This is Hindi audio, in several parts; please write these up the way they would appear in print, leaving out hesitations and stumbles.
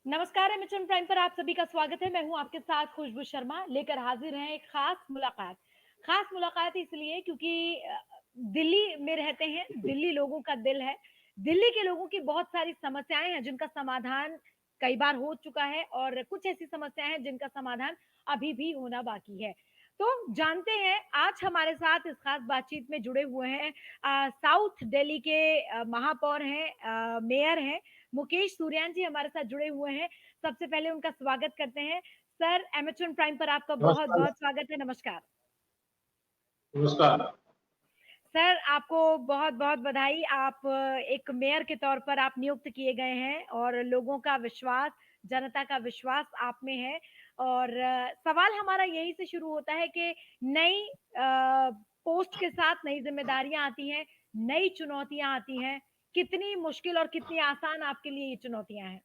नमस्कार, एमएचएम प्राइम पर आप सभी का स्वागत है। मैं हूं आपके साथ खुशबू शर्मा, लेकर हाजिर हैं एक खास मुलाकात। खास मुलाकात इसलिए क्योंकि दिल्ली में रहते हैं, दिल्ली लोगों का दिल है। दिल्ली के लोगों की बहुत सारी समस्याएं हैं जिनका समाधान कई बार हो चुका है और कुछ ऐसी समस्याएं हैं जिनका समाधान अभी भी होना बाकी है। तो जानते हैं आज हमारे साथ इस खास बातचीत में जुड़े हुए हैं साउथ दिल्ली के महापौर हैं, मेयर हैं मुकेश सूर्यान जी हमारे साथ जुड़े हुए हैं। सबसे पहले उनका स्वागत करते हैं। सर, एमेज़न प्राइम पर आपका नमस्कार। बहुत-बहुत स्वागत है। नमस्कार। नमस्कार। सर, आपको बहुत-बहुत बधाई। आप एक मेयर के तौर पर आप नियुक्त किए गए हैं और लोगों का विश्वास, जनता का विश्वास आप में है और सवाल हमारा यहीं से शुरू होता है कि नई पोस्ट के साथ नई ज़िम्मेदारियाँ आती हैं, नई चुनौतियाँ आती हैं। कितनी मुश्किल और कितनी आसान आपके लिए ये चुनौतियाँ हैं?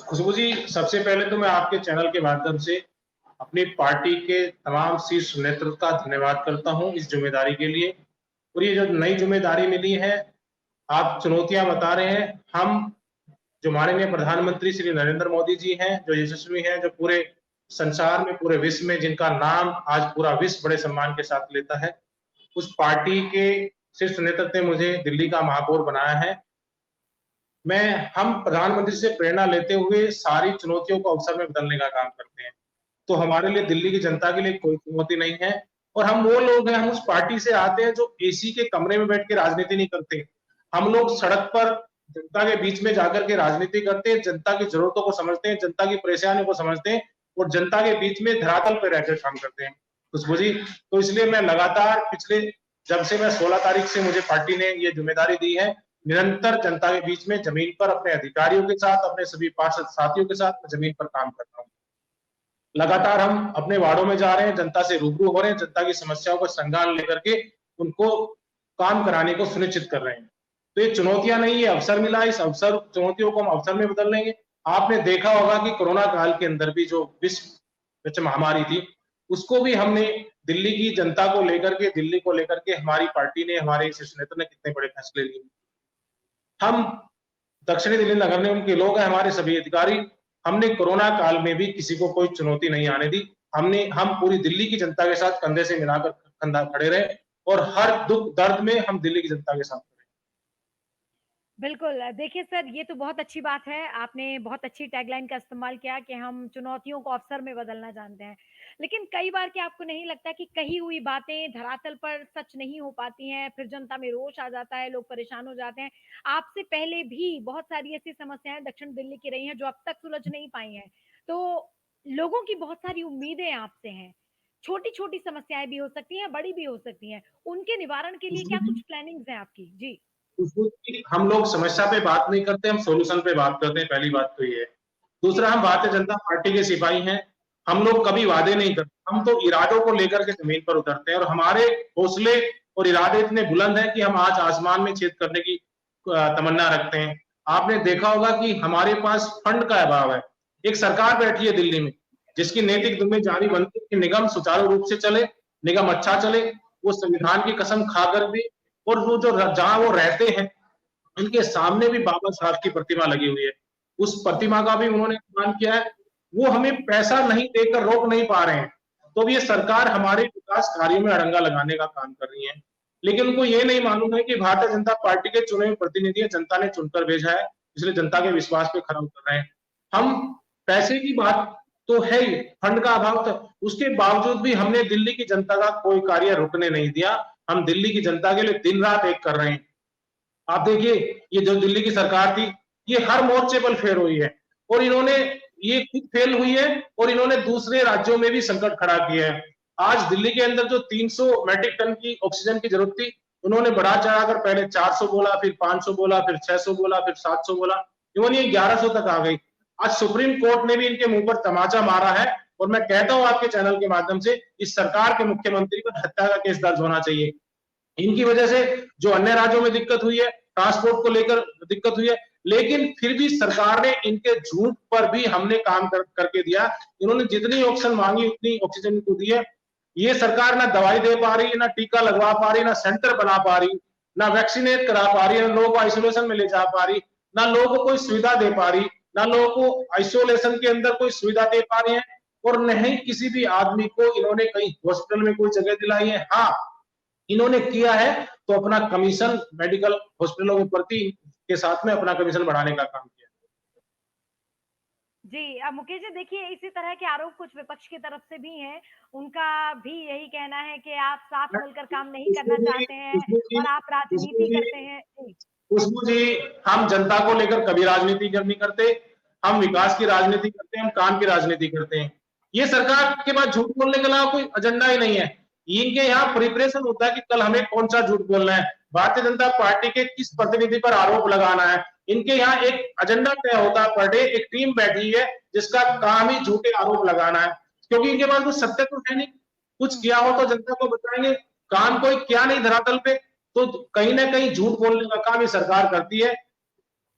खुशबू जी, सबसे पहले तो मैं आपके चैनल के माध्यम से अपनी पार्टी के तमाम शीर्ष नेतृत्व का धन्यवाद करता हूं इस जिम्मेदारी के लिए। और ये जो नई जिम्मेदारी मिली है, आप चुनौतियां बता रहे हैं। हम जो माननीय प्रधानमंत्री श्री नरेंद्र मोदी जी हैं, जो यशस्वी हैं, जो पूरे संसार में, पूरे विश्व में जिनका नाम आज पूरा विश्व बड़े सम्मान के साथ लेता है, उस पार्टी के शीर्ष नेतृत्व ने मुझे दिल्ली का महापौर बनाया है। हम प्रधानमंत्री से प्रेरणा लेते हुए सारी चुनौतियों को अवसर में बदलने का काम करते हैं। तो हमारे लिए, दिल्ली की जनता के लिए कोई चुनौती नहीं है। और हम वो लोग हैं, हम उस पार्टी से आते हैं जो एसी के कमरे में बैठ के राजनीति नहीं करते। हम लोग सड़क पर जनता के बीच में जाकर के राजनीति करते हैं, जनता की जरूरतों को समझते हैं, जनता की परेशानियों को समझते हैं और जनता के बीच में धरातल पर रहकर काम करते हैं। खुशबू जी, तो इसलिए मैं लगातार पिछले, जब से मैं 16 तारीख से मुझे पार्टी ने ये जिम्मेदारी दी है, निरंतर जनता के बीच में जमीन पर अपने अधिकारियों के साथ, अपने सभी पार्षद साथियों के साथ जमीन पर काम कर रहा हूं। लगातार हम अपने वार्डों में जा रहे हैं, जनता से रूबरू हो रहे हैं, जनता की समस्याओं को संज्ञान लेकर के उनको काम कराने को सुनिश्चित कर रहे हैं। तो ये चुनौतियां नहीं, ये अवसर मिला। इस अवसर, चुनौतियों को हम अवसर में बदल लेंगे। आपने देखा होगा कि कोरोना काल के अंदर भी जो विश्व महामारी थी, उसको भी हमने दिल्ली की जनता को लेकर के, दिल्ली को लेकर के हमारी पार्टी ने, हमारे शीर्ष नेता ने कितने बड़े फैसले लिए। हम दक्षिणी दिल्ली नगर निगम के लोग हैं, हमारे सभी अधिकारी, हमने कोरोना काल में भी किसी को कोई चुनौती नहीं आने दी। हम पूरी दिल्ली की जनता के साथ कंधे से मिलाकर कंधा खड़े रहे और हर दुख दर्द में हम दिल्ली की जनता के साथ खड़े। बिल्कुल, देखिए सर ये तो बहुत अच्छी बात है, आपने बहुत अच्छी टैगलाइन का इस्तेमाल किया कि हम चुनौतियों को अवसर में बदलना जानते हैं। लेकिन कई बार क्या आपको नहीं लगता कि कही हुई बातें धरातल पर सच नहीं हो पाती हैं, फिर जनता में रोष आ जाता है, लोग परेशान हो जाते हैं। आपसे पहले भी बहुत सारी ऐसी समस्याएँ दक्षिण दिल्ली की रही हैं जो अब तक सुलझ नहीं पाई हैं। तो लोगों की बहुत सारी उम्मीदें आपसे हैं। छोटी-छोटी समस्याएँ भी हो सकती हैं, बड़ी भी हो सकती हैं। उनके निवारण के लिए क्या कुछ प्लानिंग्स हैं आपकी? जी। हम लोग समस्या पे बात नहीं करते, हम सॉल्यूशन पे बात करते हैं। पहली बात तो ये है। दूसरा, हम भारतीय जनता पार्टी के सिपाही हैं। हम लोग कभी वादे नहीं करते, हम तो इरादों को लेकर के जमीन पर उतरते हैं और हमारे हौसले और इरादे इतने बुलंद हैं कि हम आज आसमान में छेद करने की तमन्ना रखते हैं। आपने देखा होगा कि हमारे पास फंड का अभाव है। एक सरकार बैठी है दिल्ली में जिसकी नैतिक जिम्मेदारी बनती है कि निगम सुचारू रूप से चले, निगम अच्छा चले, वो संविधान की कसम खाकर भी, और वो जो जहां वो रहते हैं उनके सामने भी बाबा साहब की प्रतिमा लगी हुई है। उस प्रतिमा का भी उन्होंने निर्माण किया है। वो हमें पैसा नहीं देकर रोक नहीं पा रहे हैं, तो भी ये सरकार हमारे विकास कार्यों में अड़ंगा लगाने का काम कर रही है। लेकिन उनको ये नहीं मालूम है कि भारतीय जनता पार्टी के चुने हुए प्रतिनिधि जनता ने चुनकर भेजा है, इसलिए जनता के विश्वास पे खरा उतर रहे हैं। हम, पैसे की बात तो है ही, फंड का अभाव था, उसके बावजूद भी हमने दिल्ली की जनता का कोई कार्य रुकने नहीं दिया। हम दिल्ली की जनता के लिए दिन रात एक कर रहे हैं। आप देखिए, ये जो दिल्ली की सरकार थी, ये हर मोर्चे पर फेल हुई है और इन्होंने, ये खुद फेल हुई है और इन्होंने दूसरे राज्यों में भी संकट खड़ा किया है। आज दिल्ली के अंदर जो 300 मैट्रिक टन की ऑक्सीजन की जरूरत थी, उन्होंने बढ़ा चढ़ाकर पहले 400 बोला, फिर 500 बोला, फिर 600 बोला, फिर 700 बोला, इवन ये 1100 तक आ गई। आज सुप्रीम कोर्ट ने भी इनके मुंह पर तमाचा मारा है और मैं कहता हूं आपके चैनल के माध्यम से, इस सरकार के मुख्यमंत्री पर हत्या का केस दर्ज होना चाहिए। इनकी वजह से जो अन्य राज्यों में दिक्कत हुई है, ट्रांसपोर्ट को लेकर दिक्कत हुई है, लेकिन फिर भी सरकार ने इनके झूठ पर भी हमने काम करके दिया। इन्होंने जितनी ऑक्सीजन मांगी उतनी ऑक्सीजन को दी है। ये सरकार ना दवाई दे पा रही, ना टीका लगवा पा रही, ना सेंटर बना पा रही, ना वैक्सीनेट करा पा रही, ना लोगों को आइसोलेशन में ले जा पा रही, ना लोगों को कोई सुविधा दे पा रही, ना लोगों को आइसोलेशन के अंदर कोई सुविधा दे पा रहे हैं, और न ही किसी भी आदमी को इन्होंने कहीं हॉस्पिटल में कोई जगह दिलाई है। हाँ, इन्होंने किया है तो अपना कमीशन मेडिकल हॉस्पिटलों में भर्ती के साथ में अपना कमीशन बढ़ाने का काम किया। जी, अब मुकेश जी देखिए इसी तरह के आरोप कुछ विपक्ष की तरफ से भी हैं। उनका भी यही कहना है कि आप साथ मिलकर काम नहीं खुशबू करना जी, चाहते हैं खुशबू जी, और आप खुशबू राजनीति जी, करते हैं। जी, खुशबू जी, हम जनता को लेकर कभी राजनीति नहीं करते। हम विकास की राजनीति करते हैं, हम काम की राजनीति करते हैं। ये सरकार के पास झूठ बोलने के अलावा कोई एजेंडा ही नहीं है। इनके यहाँ प्रिपरेशन होता है कि कल हमें कौन सा झूठ बोलना है, भारतीय जनता पार्टी के किस प्रतिनिधि पर आरोप लगाना है। इनके यहाँ एक एजेंडा तय होता है पर डे, एक टीम बैठी है जिसका काम ही झूठे आरोप लगाना है, क्योंकि इनके पास कुछ सत्य तो है नहीं। कुछ किया हो तो जनता को बताएंगे, काम कोई क्या नहीं धरातल पे, तो कहीं ना कहीं झूठ बोलने का काम ये सरकार करती है।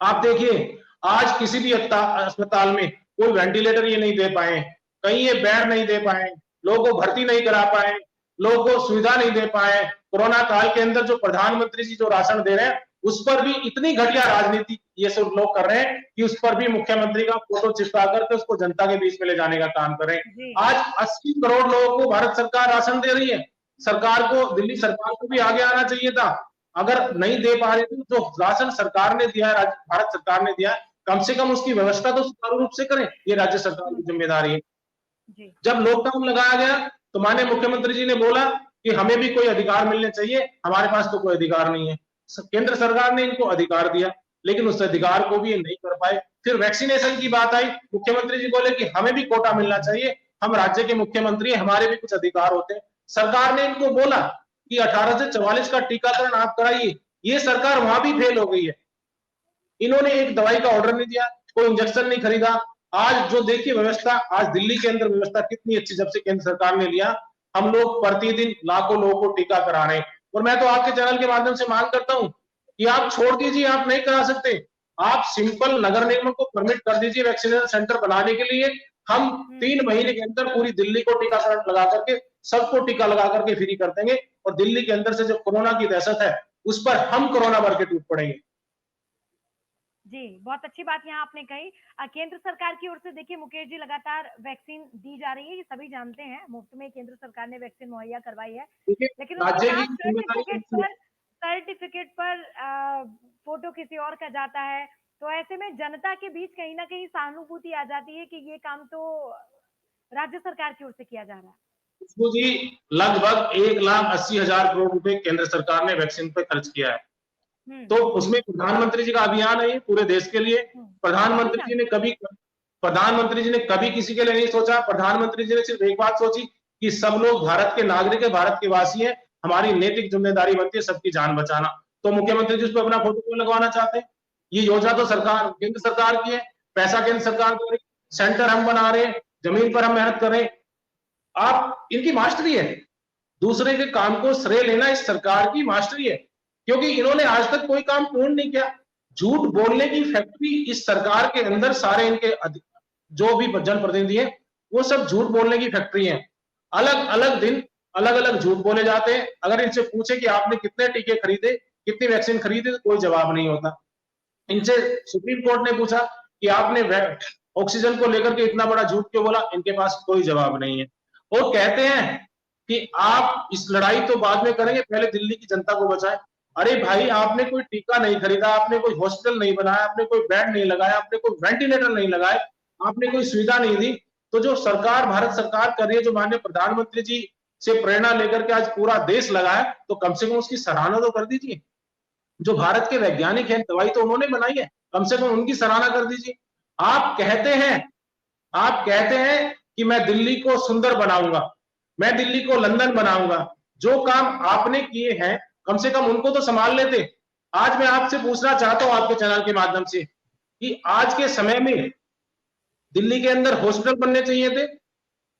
आप देखिए, आज किसी भी अस्पताल में कोई वेंटिलेटर ये नहीं दे पाए, कहीं ये बेड नहीं दे पाए, लोगों को भर्ती नहीं करा पाए, लोगों को सुविधा नहीं दे पाए। कोरोना काल के अंदर जो प्रधानमंत्री जी जो राशन दे रहे हैं, उस पर भी इतनी घटिया राजनीति ये सब लोग कर रहे हैं कि उस पर भी मुख्यमंत्री का फोटो चिपका करके उसको जनता के बीच में ले जाने का काम कर रहे हैं। आज 80 करोड़ लोगों को भारत सरकार राशन दे रही है। सरकार को, दिल्ली सरकार को भी आगे आना चाहिए था। अगर नहीं दे पा रही थी, जो राशन सरकार ने दिया है, भारत सरकार ने दिया है, कम से कम उसकी व्यवस्था तो सुचारू रूप से करें। ये राज्य सरकार की जिम्मेदारी है। जब लॉकडाउन लगाया गया तो माननीय मुख्यमंत्री जी ने बोला कि हमें भी कोई अधिकार मिलने चाहिए, हमारे पास तो कोई अधिकार नहीं है। केंद्र सरकार ने इनको अधिकार दिया, लेकिन उस अधिकार को भी ये नहीं कर पाए। फिर वैक्सीनेशन की बात आई, मुख्यमंत्री जी बोले कि हमें भी कोटा मिलना चाहिए, हम राज्य के मुख्यमंत्री हैं, हमारे भी कुछ अधिकार होते हैं। सरकार ने इनको बोला कि 18 से 44 का टीकाकरण आप कराइए, ये सरकार वहां भी फेल हो गई है। इन्होंने एक दवाई का ऑर्डर नहीं दिया, कोई इंजेक्शन नहीं खरीदा। आज जो देखिए व्यवस्था, आज दिल्ली के अंदर व्यवस्था कितनी अच्छी जब से केंद्र सरकार ने लिया, हम लोग प्रतिदिन लाखों लोगों को टीका करा रहे हैं। और मैं तो आपके चैनल के माध्यम से मांग करता हूं कि आप छोड़ दीजिए, आप नहीं करा सकते, आप सिंपल नगर निगम को परमिट कर दीजिए वैक्सीनेशन सेंटर बनाने के लिए। हम 3 महीने के अंदर पूरी दिल्ली को टीकाकरण लगा करके, सबको टीका लगा करके फ्री कर देंगे, और दिल्ली के अंदर से जो कोरोना की दहशत है उस पर हम कोरोना भर के टूट पड़ेंगे। जी, बहुत अच्छी बात यहाँ आपने कही। केंद्र सरकार की ओर से देखिए मुकेश जी लगातार वैक्सीन दी जा रही है, ये सभी जानते हैं, मुफ्त में केंद्र सरकार ने वैक्सीन मुहैया करवाई है। लेकिन उसके राज्य बाद की सर्टिफिकेट पर फोटो किसी और का जाता है, तो ऐसे में जनता के बीच कहीं न कहीं सहानुभूति आ जाती है कि ये काम तो राज्य सरकार की ओर से किया जा रहा है। खुशबू जी, लगभग 1,80,000 करोड़ रुपए केंद्र सरकार ने वैक्सीन पे खर्च किया है। तो उसमें प्रधानमंत्री जी का अभियान है ये पूरे देश के लिए। प्रधानमंत्री जी ने कभी किसी के लिए नहीं सोचा। प्रधानमंत्री जी ने सिर्फ एक बात सोची कि सब लोग भारत के नागरिक है, भारत के वासी हैं, हमारी नैतिक जिम्मेदारी बनती है सबकी जान बचाना। तो मुख्यमंत्री जी उस पर अपना फोटो क्यों लगवाना चाहते हैं? ये योजना तो सरकार, केंद्र सरकार की है, पैसा केंद्र सरकार दे रही, सेंटर हम बना रहे हैं, जमीन पर हम मेहनत कर रहे हैं। आप, इनकी मास्टरी है, दूसरे के काम को श्रेय लेना इस सरकार की मास्टरी है, क्योंकि इन्होंने आज तक कोई काम पूर्ण नहीं किया। झूठ बोलने की फैक्ट्री इस सरकार के अंदर, सारे इनके जो भी जनप्रतिनिधि हैं वो सब झूठ बोलने की फैक्ट्री है। अलग अलग दिन अलग अलग झूठ बोले जाते हैं। अगर इनसे पूछे कि आपने कितने टीके खरीदे, कितनी वैक्सीन खरीदी, तो कोई जवाब नहीं होता। इनसे सुप्रीम कोर्ट ने पूछा कि आपने ऑक्सीजन को लेकर के इतना बड़ा झूठ क्यों बोला, इनके पास कोई जवाब नहीं है। और कहते हैं कि आप इस लड़ाई तो बाद में करेंगे, पहले दिल्ली की जनता को बचाएं। अरे भाई, आपने कोई टीका नहीं खरीदा, आपने कोई हॉस्पिटल नहीं बनाया, आपने कोई बेड नहीं लगाया, आपने कोई वेंटिलेटर नहीं लगाए, आपने कोई सुविधा नहीं दी, तो जो सरकार, भारत सरकार कर रही है, जो माननीय प्रधानमंत्री जी से प्रेरणा लेकर के आज पूरा देश लगा है, तो कम से कम उसकी सराहना तो कर दीजिए। जो भारत के वैज्ञानिक हैं, दवाई तो उन्होंने बनाई है, कम से कम उनकी सराहना कर दीजिए। आप कहते हैं कि मैं दिल्ली को सुंदर बनाऊंगा, मैं दिल्ली को लंदन बनाऊंगा। जो काम आपने किए हैं कम से कम उनको तो संभाल लेते। आज मैं आपसे पूछना चाहता हूं आपके चैनल के माध्यम से कि आज के समय में दिल्ली के अंदर हॉस्पिटल बनने चाहिए थे,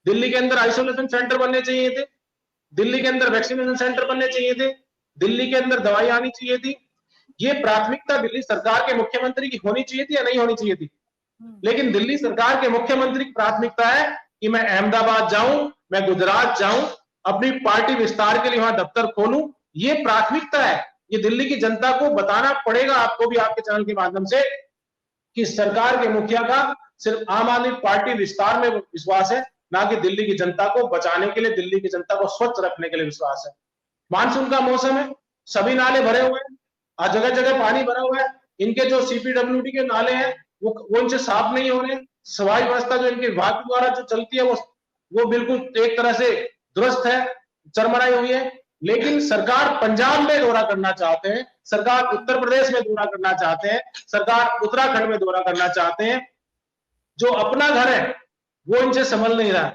दिल्ली के अंदर आइसोलेशन सेंटर बनने चाहिए थे, दिल्ली के अंदर वैक्सीनेशन सेंटर बनने चाहिए थे, दिल्ली के अंदर दवाई आनी चाहिए थी। ये प्राथमिकता दिल्ली सरकार के मुख्यमंत्री की होनी चाहिए थी या नहीं होनी चाहिए थी? लेकिन दिल्ली सरकार के मुख्यमंत्री की प्राथमिकता है कि मैं अहमदाबाद जाऊं, मैं गुजरात जाऊं, अपनी पार्टी विस्तार के लिए वहां दफ्तर खोलूं। ये प्राथमिकता है। ये दिल्ली की जनता को बताना पड़ेगा, आपको भी आपके चैनल के माध्यम से, कि सरकार के मुखिया का सिर्फ आम आदमी पार्टी विस्तार में विश्वास है, ना कि दिल्ली की जनता को बचाने के लिए, दिल्ली की जनता को स्वच्छ रखने के लिए विश्वास है। मानसून का मौसम है, सभी नाले भरे हुए हैं, आज जगह जगह पानी भरा हुआ है। इनके जो सीपीडब्ल्यूडी के नाले हैं वो इनसे साफ नहीं हो रहे। सफाई व्यवस्था जो इनके विभाग द्वारा जो चलती है वो बिल्कुल एक तरह से दुरुस्त है, चरमराई हुई है। लेकिन सरकार पंजाब में दौरा करना चाहते हैं, सरकार उत्तर प्रदेश में दौरा करना चाहते हैं, सरकार उत्तराखंड में दौरा करना चाहते हैं। जो अपना घर है वो इनसे संभल नहीं रहा।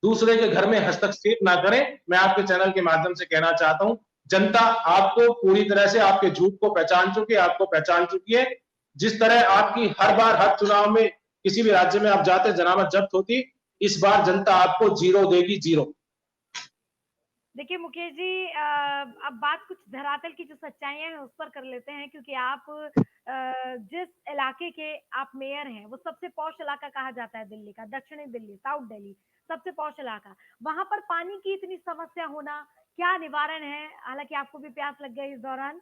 दूसरे के घर में हस्तक्षेप ना करें। मैं आपके चैनल के माध्यम से कहना चाहता हूं, जनता आपको पूरी तरह से आपके झूठ को पहचान चुकी है, आपको पहचान चुकी है। जिस तरह आपकी हर बार हर चुनाव में किसी भी राज्य में आप जाते जनामत जब्त होती, इस बार जनता आपको 0 देगी, 0। देखिए मुकेश जी, अब बात कुछ धरातल की जो सच्चाइयां हैं उस पर कर लेते हैं, क्योंकि आप जिस इलाके के आप मेयर हैं वो सबसे पॉश इलाका कहा जाता है दिल्ली का, दक्षिणी दिल्ली, साउथ दिल्ली, सबसे पॉश इलाका। वहां पर पानी की इतनी समस्या होना, क्या निवारण है? हालांकि आपको भी प्यास लग गई इस दौरान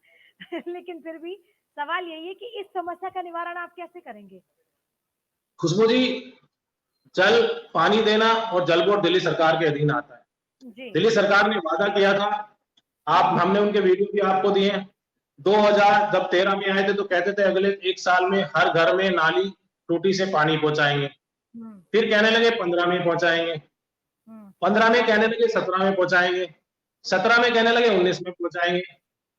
लेकिन फिर भी सवाल यही है कि इस समस्या का निवारण आप कैसे करेंगे? खुशबू जी, जल पानी देना और जल बोर्ड दिल्ली सरकार के अधीन आता है। दिल्ली सरकार ने वादा किया था, हमने उनके वीडियो भी आपको दिए हैं। 2013 में आए थे तो कहते थे अगले 1 साल में हर घर में नाली टूटी से पानी पहुंचाएंगे। फिर कहने लगे 15 में पहुंचाएंगे, 15 में कहने लगे 17 में पहुंचाएंगे, 17 में कहने लगे 19 में पहुंचाएंगे,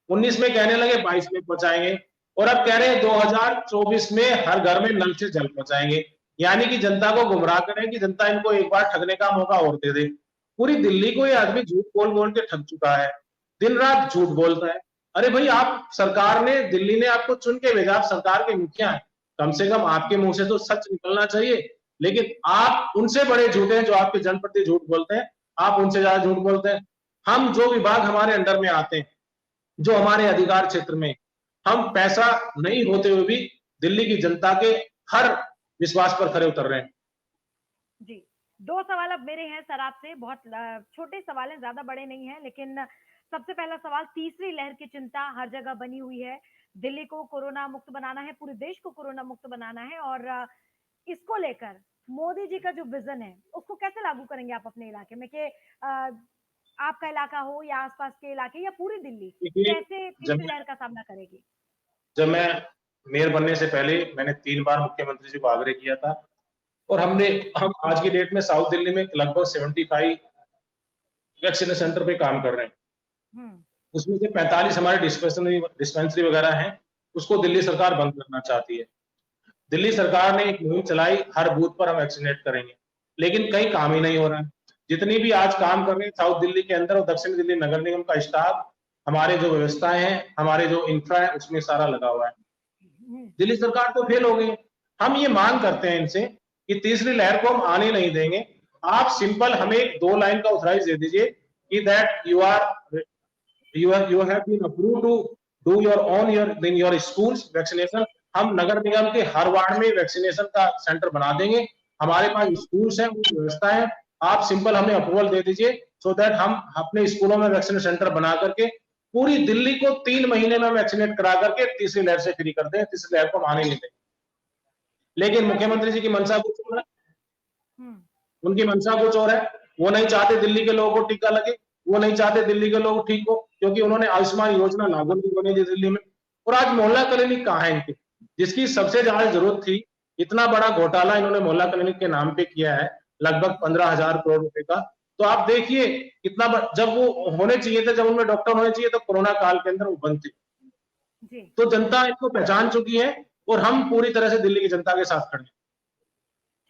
19 में कहने लगे 22 में पहुंचाएंगे, और अब कह रहे हैं 2024 में हर घर में नल से जल पहुंचाएंगे। यानी कि जनता को गुमराह करें कि जनता इनको एक बार ठगने का मौका और दे दे। पूरी दिल्ली को ये आदमी झूठ बोल बोल के ठग चुका है, दिन रात झूठ बोलता है। अरे भाई, आप सरकार ने, दिल्ली ने आपको चुन के भेजा, आप सरकार के मुखिया हैं, कम से कम आपके मुंह से तो सच निकलना चाहिए। लेकिन आप उनसे बड़े झूठे हैं जो आपके जनप्रति झूठ बोलते हैं, आप उनसे ज्यादा झूठ बोलते हैं। हम जो विभाग हमारे अंडर में आते हैं, जो हमारे अधिकार क्षेत्र में, हम पैसा नहीं होते हुए भी दिल्ली की जनता के हर विश्वास पर खरे उतर रहे हैं। जी, 2 सवाल अब मेरे हैं सर आपसे, बहुत छोटे सवाल हैं, ज्यादा बड़े नहीं हैं। लेकिन सबसे पहला सवाल, तीसरी लहर की चिंता हर जगह बनी हुई है। दिल्ली को कोरोना मुक्त बनाना है, पूरे देश को कोरोना मुक्त बनाना है, और इसको लेकर मोदी जी का जो विजन है उसको कैसे लागू करेंगे आप अपने इलाके में, कि आपका इलाका हो या आसपास के इलाके या पूरी दिल्ली कैसे तीसरी लहर का सामना करेगी? जब मैं मेयर बनने से पहले मैंने 3 बार मुख्यमंत्री जी को आग्रह किया था, और हम आज की डेट में साउथ दिल्ली में लगभग 75 वैक्सीनेशन सेंटर पे काम कर रहे हैं। उसमें से 45 हमारे डिस्पेंसरी वगैरह हैं, उसको दिल्ली सरकार बंद करना चाहती है। दिल्ली सरकार ने एक मुहिम चलाई, हर बूथ पर हम वैक्सीनेट करेंगे, लेकिन कहीं काम ही नहीं हो रहा है। जितनी भी आज काम कर रहे हैं साउथ दिल्ली के अंदर और दक्षिण दिल्ली नगर निगम का स्टाफ, हमारे जो व्यवस्थाएं हैं, हमारे जो इंफ्रा है, उसमें सारा लगा हुआ है। दिल्ली सरकार तो फेल हो गई। हम ये मांग करते हैं इनसे कि तीसरी लहर को हम आने नहीं देंगे। आप सिंपल हमें 2 लाइन का ऑथराइज दे दीजिए कि that you have been approved to do in your schools vaccination. हम नगर निगम के हर वार्ड में वैक्सीनेशन का सेंटर बना देंगे। हमारे पास स्कूल्स हैं, व्यवस्था है, आप सिंपल हमें अप्रूवल दे दीजिए, सो दैट हम अपने स्कूलों में वैक्सीनेशन सेंटर बना करके पूरी दिल्ली को 3 महीने में वैक्सीनेट करा करके तीसरी लहर से फ्री कर दें। तीसरी लहर को हम आने नहीं दें। लेकिन मुख्यमंत्री जी की मंशा कुछ और है, उनकी मंशा कुछ और है। वो नहीं चाहते दिल्ली के लोगों को टीका लगे, वो नहीं चाहते दिल्ली के लोग ठीक हो, क्योंकि उन्होंने आयुष्मान योजना लागू नहीं होने दी दिल्ली में। और आज मोहल्ला क्लिनिक कहाँ है इनके, जिसकी सबसे ज्यादा जरूरत थी। इतना बड़ा घोटाला इन्होंने मोहल्ला क्लिनिक के नाम पे किया है, लगभग 15,000 करोड़ रुपए का। तो आप देखिए कितना, जब वो होने चाहिए थे, जब उनमें डॉक्टर होने चाहिए, तो कोरोना काल के अंदर वो बंद थे। तो जनता इनको पहचान चुकी है और हम पूरी तरह से दिल्ली की जनता के साथ खड़े हैं।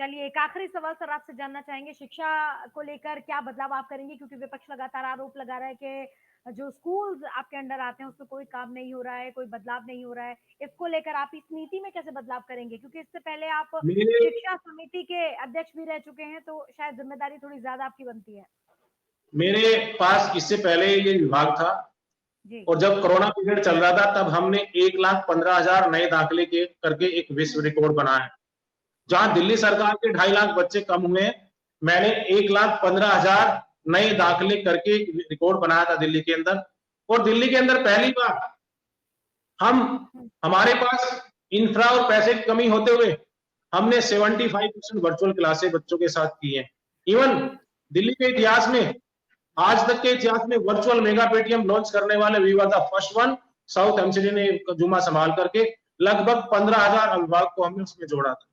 चलिए, एक आखिरी सवाल सर आपसे जानना चाहेंगे, शिक्षा को लेकर क्या बदलाव आप करेंगे? क्योंकि विपक्ष लगातार आरोप लगा रहा है कि जो स्कूल्स आपके अंडर आते हैं उसमें कोई काम नहीं हो रहा है, कोई बदलाव नहीं हो रहा है। इसको लेकर आप इस नीति में कैसे बदलाव करेंगे? क्योंकि इससे पहले आप शिक्षा समिति के अध्यक्ष भी रह चुके हैं, तो शायद जिम्मेदारी थोड़ी ज्यादा आपकी बनती है। मेरे पास इससे पहले ये विभाग था, और जब कोरोना पीरियड चल रहा था तब हमने 1,15,000 नए दाखिले करके एक विश्व रिकॉर्ड बनाया। जहां दिल्ली सरकार के 2.5 लाख बच्चे कम हुए, मैंने 1,15,000 नए दाखिले करके रिकॉर्ड बनाया था दिल्ली के अंदर। और दिल्ली के अंदर पहली बार हमारे पास इंफ्रा और पैसे की कमी होते हुए हमने 75% वर्चुअल क्लासें बच्चों के साथ की हैं। इवन दिल्ली के इतिहास में, आज तक के इतिहास में वर्चुअल मेगा पेटीएम लॉन्च करने वाले we were the first one. South MCD ने जुमा संभाल करके लगभग 15,000 अभिभावक को हमने उसमें जोड़ा था।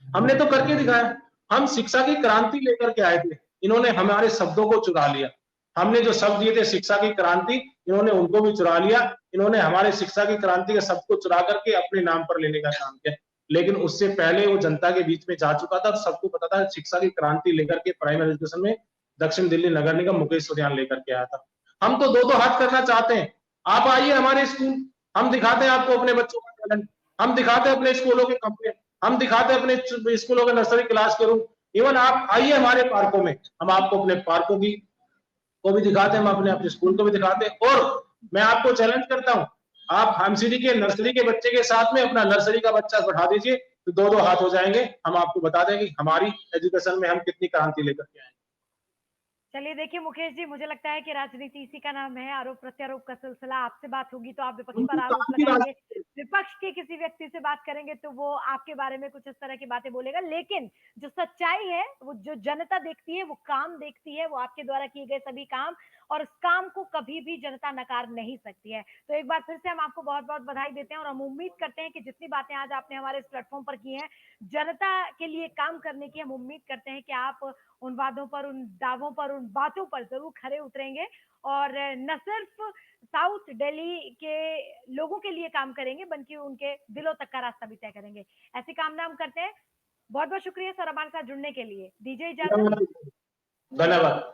हमने तो करके दिखाया। हम शिक्षा की क्रांति लेकर के आए थे, इन्होंने हमारे शब्दों को चुरा लिया। हमने जो शब्द दिए थे शिक्षा की क्रांति, इन्होंने उनको भी चुरा लिया। इन्होंने हमारे शिक्षा की क्रांति के शब्द को चुरा करके अपने नाम पर लेने का काम किया। लेकिन उससे पहले वो जनता के बीच में जा चुका था, सबको पता था शिक्षा की क्रांति लेकर के प्राइमरी एजुकेशन में दक्षिण दिल्ली नगर निगम मुकेश सुरयान लेकर के आया था। हम तो दो हाथ करना चाहते हैं। आप आइए हमारे स्कूल, हम दिखाते हैं आपको अपने बच्चों का टैलेंट, हम दिखाते हैं अपने स्कूलों के कमरे, हम दिखाते हैं अपने स्कूलों के नर्सरी क्लास के रूम। इवन आप आइए हमारे पार्कों में, हम आपको अपने पार्कों की को भी दिखाते हैं, हम अपने स्कूल को भी दिखाते हैं। और मैं आपको चैलेंज करता हूं, आप एमसीडी के नर्सरी के बच्चे के साथ में अपना नर्सरी का बच्चा बैठा दीजिए, तो दो हाथ हो जाएंगे। हम आपको बता देंगे हमारी एजुकेशन में हम कितनी क्रांति लेकर के आए। चलिए देखिए मुकेश जी, मुझे लगता है कि राजनीति इसी का नाम है, आरोप प्रत्यारोप का सिलसिला। आपसे बात होगी तो आप विपक्ष पर आरोप लगाएंगे, विपक्ष के किसी व्यक्ति से बात करेंगे तो वो आपके बारे में कुछ इस तरह की बातें बोलेगा। लेकिन जो सच्चाई है, वो जो जनता देखती है, वो काम देखती है, वो आपके द्वारा किए गए सभी काम, और उस काम को कभी भी जनता नकार नहीं सकती है। तो एक बार फिर से हम आपको बहुत बहुत बधाई देते हैं, और हम उम्मीद करते हैं कि जितनी बातें आज आपने हमारे इस प्लेटफॉर्म पर की हैं, जनता के लिए काम करने की, हम उम्मीद करते हैं कि आप उन वादों पर, उन दावों पर, उन बातों पर जरूर खरे उतरेंगे, और न सिर्फ साउथ दिल्ली के लोगों के लिए काम करेंगे, बल्कि उनके दिलों तक का रास्ता भी तय करेंगे। ऐसी कामना हम करते हैं। बहुत बहुत शुक्रिया सर हमारे साथ जुड़ने के लिए। दीजिए इजाजत। धन्यवाद।